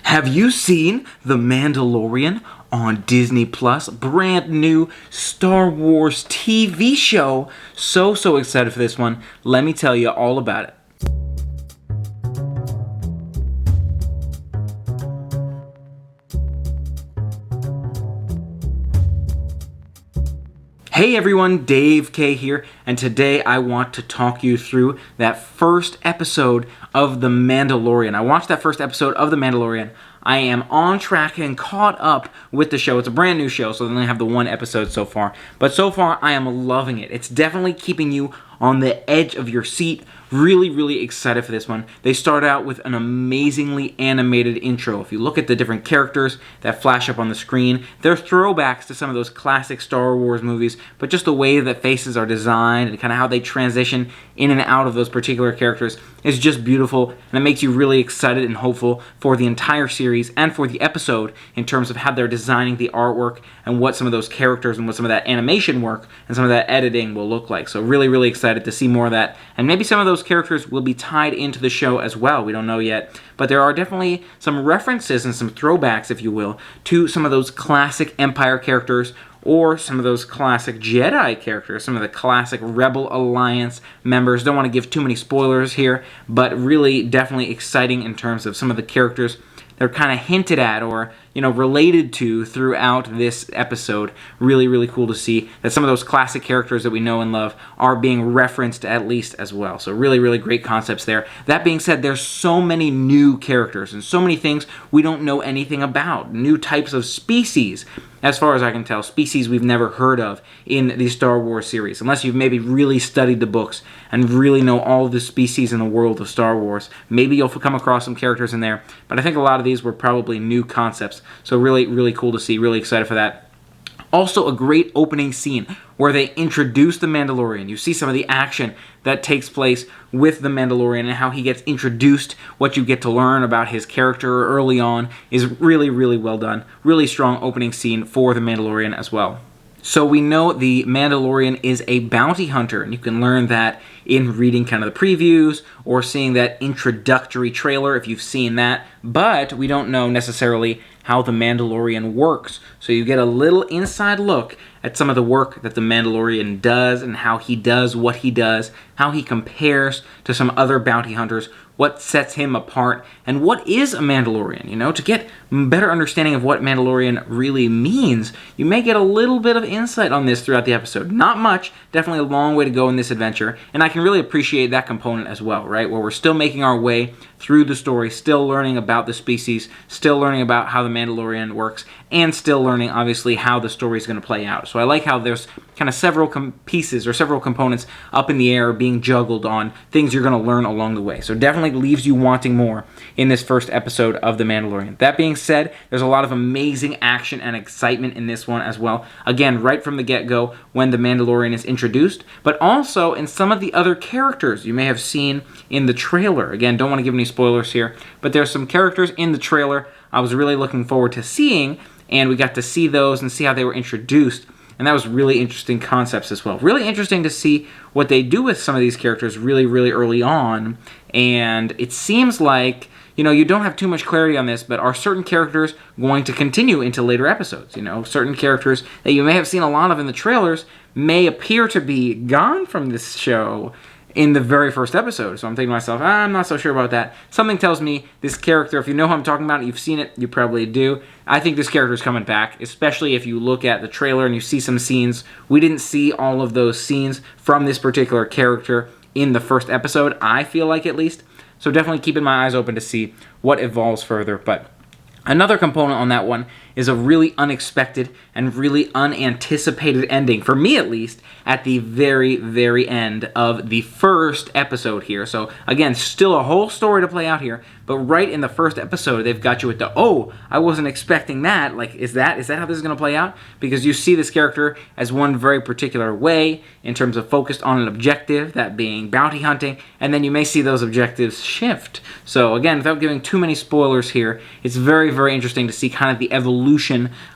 Have you seen The Mandalorian on Disney Plus? Brand new Star Wars TV show. So excited for this one. Let me tell you all about it. Hey everyone, Dave K here, and today I want to talk you through that first episode of The Mandalorian. I watched that first episode of The Mandalorian. I am on track and caught up with the show. It's a brand new show, so they only have the one episode so far. But so far, I am loving it. It's definitely keeping you on the edge of your seat. Really excited for this one. They start out with an amazingly animated intro. If you look at the different characters that flash up on the screen, they're throwbacks to some of those classic Star Wars movies, but just the way that faces are designed and kind of how they transition in and out of those particular characters is just beautiful, and it makes you really excited and hopeful for the entire series and for the episode in terms of how they're designing the artwork and what some of those characters and what some of that animation work and some of that editing will look like. So really excited to see more of that, and maybe some of those characters will be tied into the show as well. We don't know yet, but there are definitely some references and some throwbacks, if you will, to some of those classic Empire characters or some of those classic Jedi characters, some of the classic Rebel Alliance members. Don't want to give too many spoilers here, but really definitely exciting in terms of some of the characters they're kind of hinted at or, related to throughout this episode. Really cool to see that some of those classic characters that we know and love are being referenced at least as well. So really great concepts there. That being said, there's so many new characters and so many things we don't know anything about. New types of species, as far as I can tell, species we've never heard of in the Star Wars series, unless you've maybe really studied the books and really know all of the species in the world of Star Wars. Maybe you'll come across some characters in there, but I think a lot of these were probably new concepts. So really cool to see, really excited for that. Also a great opening scene where they introduce the Mandalorian. You see some of the action that takes place with the Mandalorian and how he gets introduced. What you get to learn about his character early on is really well done. Really strong opening scene for the Mandalorian as well. So we know the Mandalorian is a bounty hunter, and you can learn that in reading kind of the previews or seeing that introductory trailer if you've seen that, but we don't know necessarily how the Mandalorian works. So you get a little inside look at some of the work that the Mandalorian does and how he does what he does, how he compares to some other bounty hunters, what sets him apart, and what is a Mandalorian. To get better understanding of what Mandalorian really means, you may get a little bit of insight on this throughout the episode. Not much, definitely a long way to go in this adventure, and I can really appreciate that component as well, right? Where we're still making our way through the story, still learning about the species, still learning about how the Mandalorian works, and still learning, obviously, how the story is going to play out. So I like how there's kind of several pieces or several components up in the air being juggled on things you're going to learn along the way. So definitely leaves you wanting more in this first episode of The Mandalorian. That being said, there's a lot of amazing action and excitement in this one as well. Again, right from the get-go when the Mandalorian is introduced, but also in some of the other characters you may have seen in the trailer. Again, don't want to give any spoilers here, but there's some characters in the trailer I was really looking forward to seeing, and we got to see those and see how they were introduced. And that was really interesting concepts as well. Really interesting to see what they do with some of these characters really early on. And it seems like, you don't have too much clarity on this, but are certain characters going to continue into later episodes? Certain characters that you may have seen a lot of in the trailers may appear to be gone from this show in the very first episode. So I'm thinking to myself, I'm not so sure about that. Something tells me this character, if you know who I'm talking about, you've seen it, you probably do. I think this character is coming back, especially if you look at the trailer and you see some scenes. We didn't see all of those scenes from this particular character in the first episode, I feel like at least. So definitely keeping my eyes open to see what evolves further. But another component on that one is a really unexpected and really unanticipated ending, for me at least, at the very end of the first episode here. So again, still a whole story to play out here, but right in the first episode, they've got you at the, oh, I wasn't expecting that. Like, is that how this is going to play out? Because you see this character as one very particular way in terms of focused on an objective, that being bounty hunting, and then you may see those objectives shift. So again, without giving too many spoilers here, it's very interesting to see kind of the evolution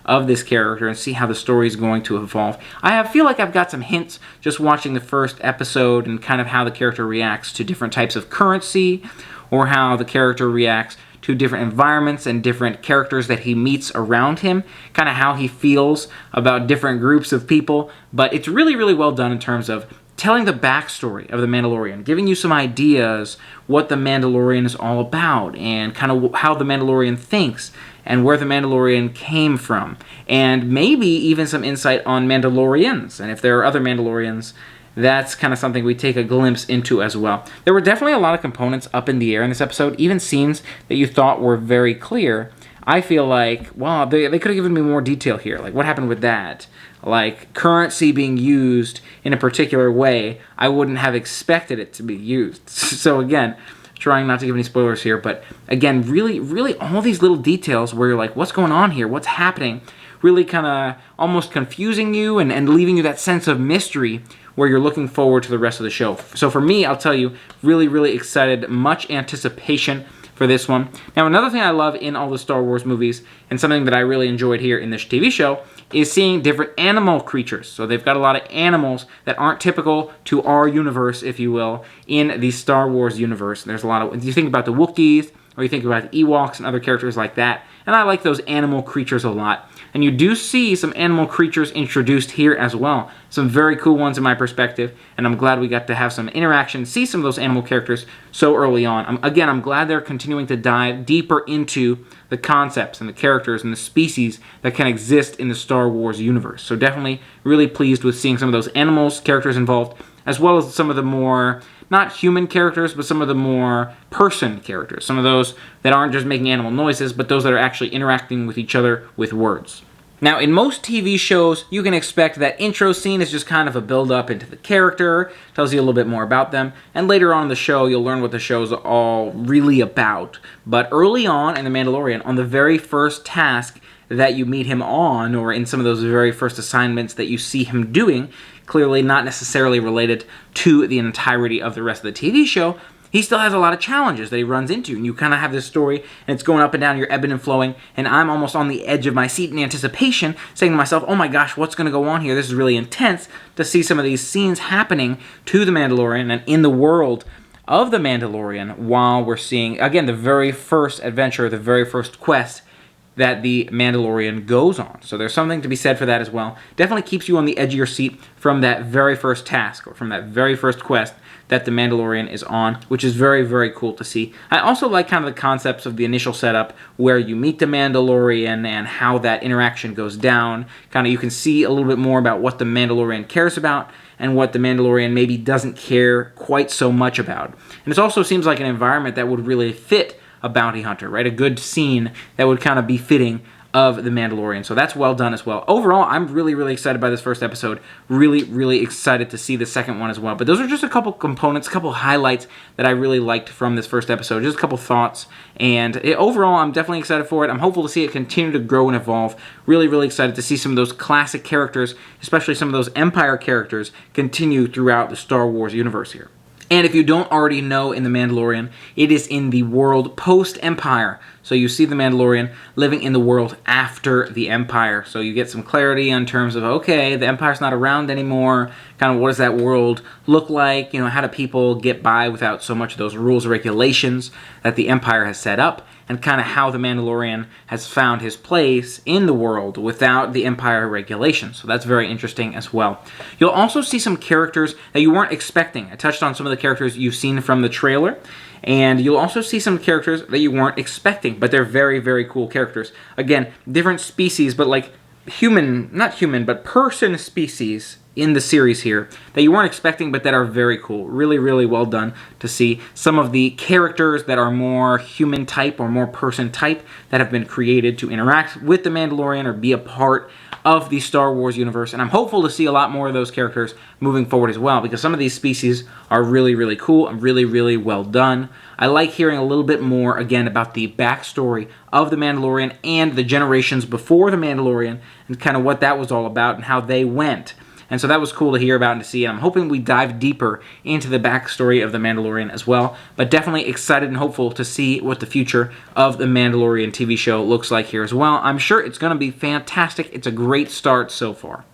of this character and see how the story is going to evolve. I feel like I've got some hints just watching the first episode and kind of how the character reacts to different types of currency, or how the character reacts to different environments and different characters that he meets around him, kind of how he feels about different groups of people. But it's really, really well done in terms of telling the backstory of the Mandalorian, giving you some ideas what the Mandalorian is all about, and kind of how the Mandalorian thinks, and where the Mandalorian came from, and maybe even some insight on Mandalorians, and if there are other Mandalorians, that's kind of something we take a glimpse into as well. There were definitely a lot of components up in the air in this episode, even scenes that you thought were very clear. I feel like, wow, they could have given me more detail here. Like, what happened with that? Like, currency being used in a particular way, I wouldn't have expected it to be used. So again, trying not to give any spoilers here, but again, really, really all these little details where you're like, what's going on here? What's happening? Really kind of almost confusing you and leaving you that sense of mystery where you're looking forward to the rest of the show. So for me, I'll tell you, really, really excited, much anticipation for this one. Now, another thing I love in all the Star Wars movies, and something that I really enjoyed here in this TV show, is seeing different animal creatures. So they've got a lot of animals that aren't typical to our universe, if you will, in the Star Wars universe. There's a lot of, you think about the Wookiees, or you think about the Ewoks and other characters like that, and I like those animal creatures a lot. And you do see some animal creatures introduced here as well. Some very cool ones in my perspective, and I'm glad we got to have some interaction, see some of those animal characters so early on. I'm glad they're continuing to dive deeper into the concepts and the characters and the species that can exist in the Star Wars universe. So definitely really pleased with seeing some of those animals, characters involved, as well as some of the more, not human characters, but some of the more person characters. Some of those that aren't just making animal noises, but those that are actually interacting with each other with words. Now, in most TV shows, you can expect that intro scene is just kind of a build-up into the character, tells you a little bit more about them, and later on in the show, you'll learn what the show's all really about. But early on in The Mandalorian, on the very first task that you meet him on, or in some of those very first assignments that you see him doing, clearly not necessarily related to the entirety of the rest of the TV show, he still has a lot of challenges that he runs into, and you kind of have this story, and it's going up and down, you're ebbing and flowing, and I'm almost on the edge of my seat in anticipation, saying to myself, oh my gosh, what's going to go on here? This is really intense to see some of these scenes happening to the Mandalorian and in the world of the Mandalorian while we're seeing, again, the very first adventure, the very first quest that the Mandalorian goes on. So there's something to be said for that as well. Definitely keeps you on the edge of your seat from that very first task, or from that very first quest that the Mandalorian is on, which is very, very cool to see. I also like kind of the concepts of the initial setup where you meet the Mandalorian and how that interaction goes down. Kind of you can see a little bit more about what the Mandalorian cares about and what the Mandalorian maybe doesn't care quite so much about. And it also seems like an environment that would really fit a bounty hunter, right? A good scene that would kind of be fitting of the Mandalorian. So that's well done as well. Overall, I'm really, really excited by this first episode. Really, really excited to see the second one as well. But those are just a couple components, a couple highlights that I really liked from this first episode. Just a couple thoughts. And overall, I'm definitely excited for it. I'm hopeful to see it continue to grow and evolve. Really, really excited to see some of those classic characters, especially some of those Empire characters, continue throughout the Star Wars universe here. And if you don't already know in The Mandalorian, it is in the world post-Empire. So you see the Mandalorian living in the world after the Empire. So you get some clarity in terms of, okay, the Empire's not around anymore. Kind of what does that world look like? You know, how do people get by without so much of those rules and regulations that the Empire has set up? And kind of how the Mandalorian has found his place in the world without the Empire regulations. So that's very interesting as well. You'll also see some characters that you weren't expecting. I touched on some of the characters you've seen from the trailer. And you'll also see some characters that you weren't expecting, but they're very, very cool characters. Again, different species, but like not human, but person species in the series here that you weren't expecting, but that are very cool. Really, really well done to see some of the characters that are more human type or more person type that have been created to interact with the Mandalorian or be a part of the Star Wars universe. And I'm hopeful to see a lot more of those characters moving forward as well, because some of these species are really, really cool and really, really well done. I like hearing a little bit more, again, about the backstory of the Mandalorian and the generations before the Mandalorian and kind of what that was all about and how they went. And so that was cool to hear about and to see, and I'm hoping we dive deeper into the backstory of The Mandalorian as well, but definitely excited and hopeful to see what the future of The Mandalorian TV show looks like here as well. I'm sure it's going to be fantastic. It's a great start so far.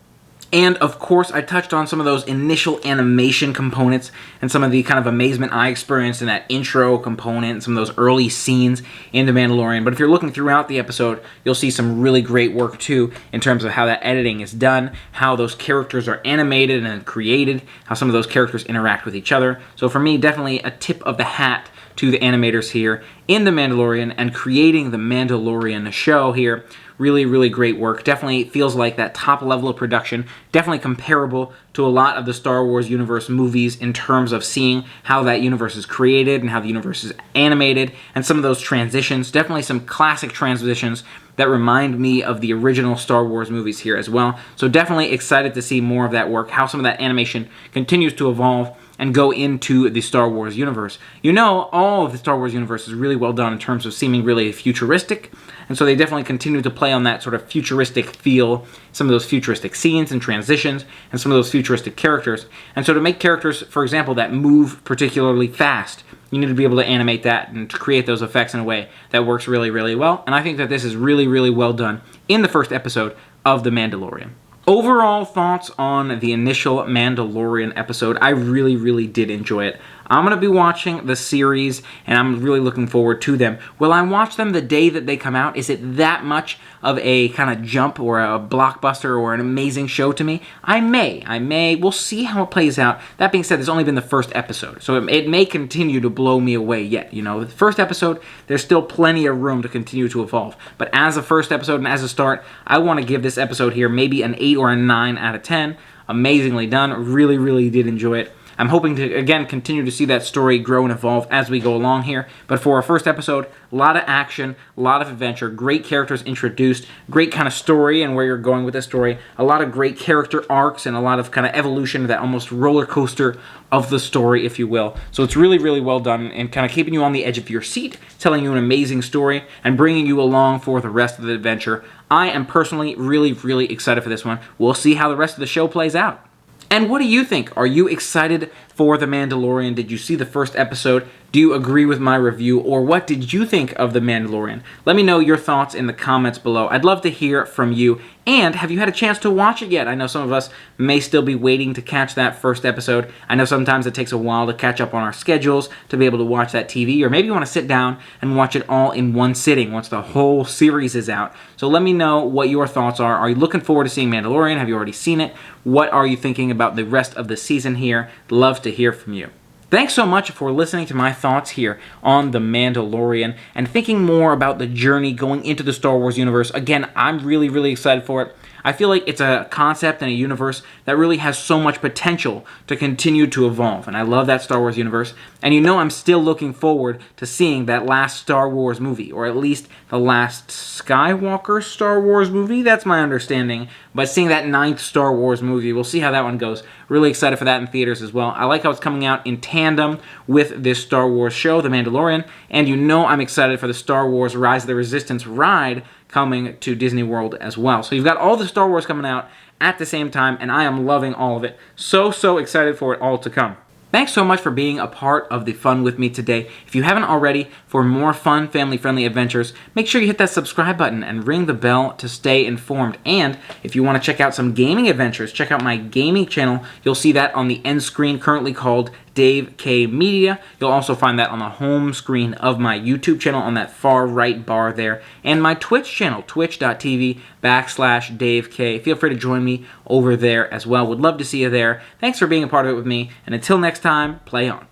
And of course, I touched on some of those initial animation components and some of the kind of amazement I experienced in that intro component and some of those early scenes in The Mandalorian. But if you're looking throughout the episode, you'll see some really great work too in terms of how that editing is done, how those characters are animated and created, how some of those characters interact with each other. So for me, definitely a tip of the hat to the animators here in The Mandalorian and creating the Mandalorian show here. Really, really great work. Definitely feels like that top level of production. Definitely comparable to a lot of the Star Wars universe movies in terms of seeing how that universe is created and how the universe is animated and some of those transitions. Definitely some classic transitions that remind me of the original Star Wars movies here as well. So definitely excited to see more of that work, how some of that animation continues to evolve and go into the Star Wars universe. You know, all of the Star Wars universe is really well done in terms of seeming really futuristic, and so they definitely continue to play on that sort of futuristic feel, some of those futuristic scenes and transitions, and some of those futuristic characters. And so to make characters, for example, that move particularly fast, you need to be able to animate that and to create those effects in a way that works really, really well. And I think that this is really, really well done in the first episode of The Mandalorian. Overall thoughts on the initial Mandalorian episode, I really, really did enjoy it. I'm going to be watching the series, and I'm really looking forward to them. Will I watch them the day that they come out? Is it that much of a kind of jump or a blockbuster or an amazing show to me? I may. We'll see how it plays out. That being said, it's only been the first episode, so it may continue to blow me away yet. You know, the first episode, there's still plenty of room to continue to evolve. But as a first episode and as a start, I want to give this episode here maybe an 8 or a 9 out of 10. Amazingly done. Really, really did enjoy it. I'm hoping to, again, continue to see that story grow and evolve as we go along here. But for our first episode, a lot of action, a lot of adventure, great characters introduced, great kind of story and where you're going with the story, a lot of great character arcs, and a lot of kind of evolution, that almost roller coaster of the story, if you will. So it's really, really well done and kind of keeping you on the edge of your seat, telling you an amazing story, and bringing you along for the rest of the adventure. I am personally really, really excited for this one. We'll see how the rest of the show plays out. And what do you think? Are you excited for The Mandalorian? Did you see the first episode? Do you agree with my review? Or what did you think of The Mandalorian? Let me know your thoughts in the comments below. I'd love to hear from you. And have you had a chance to watch it yet? I know some of us may still be waiting to catch that first episode. I know sometimes it takes a while to catch up on our schedules to be able to watch that TV. Or maybe you want to sit down and watch it all in one sitting once the whole series is out. So let me know what your thoughts are. Are you looking forward to seeing Mandalorian? Have you already seen it? What are you thinking about the rest of the season here? Love to hear from you. Thanks so much for listening to my thoughts here on The Mandalorian and thinking more about the journey going into the Star Wars universe. Again, I'm really, really excited for it. I feel like it's a concept and a universe that really has so much potential to continue to evolve, and I love that Star Wars universe. And you know I'm still looking forward to seeing that last Star Wars movie, or at least the last Skywalker Star Wars movie. That's my understanding. But seeing that 9th Star Wars movie, we'll see how that one goes. Really excited for that in theaters as well. I like how it's coming out in tandem with this Star Wars show, The Mandalorian, and you know I'm excited for the Star Wars Rise of the Resistance ride coming to Disney World as well. So you've got all the Star Wars coming out at the same time, and I am loving all of it. So excited for it all to come. Thanks so much for being a part of the fun with me today. If you haven't already, for more fun, family-friendly adventures, make sure you hit that subscribe button and ring the bell to stay informed. And if you want to check out some gaming adventures, check out my gaming channel. You'll see that on the end screen, currently called Dave K Media. You'll also find that on the home screen of my YouTube channel on that far right bar there, and my Twitch channel, twitch.tv/Dave K. Feel free to join me over there as well. Would love to see you there. Thanks for being a part of it with me, and until next time, play on.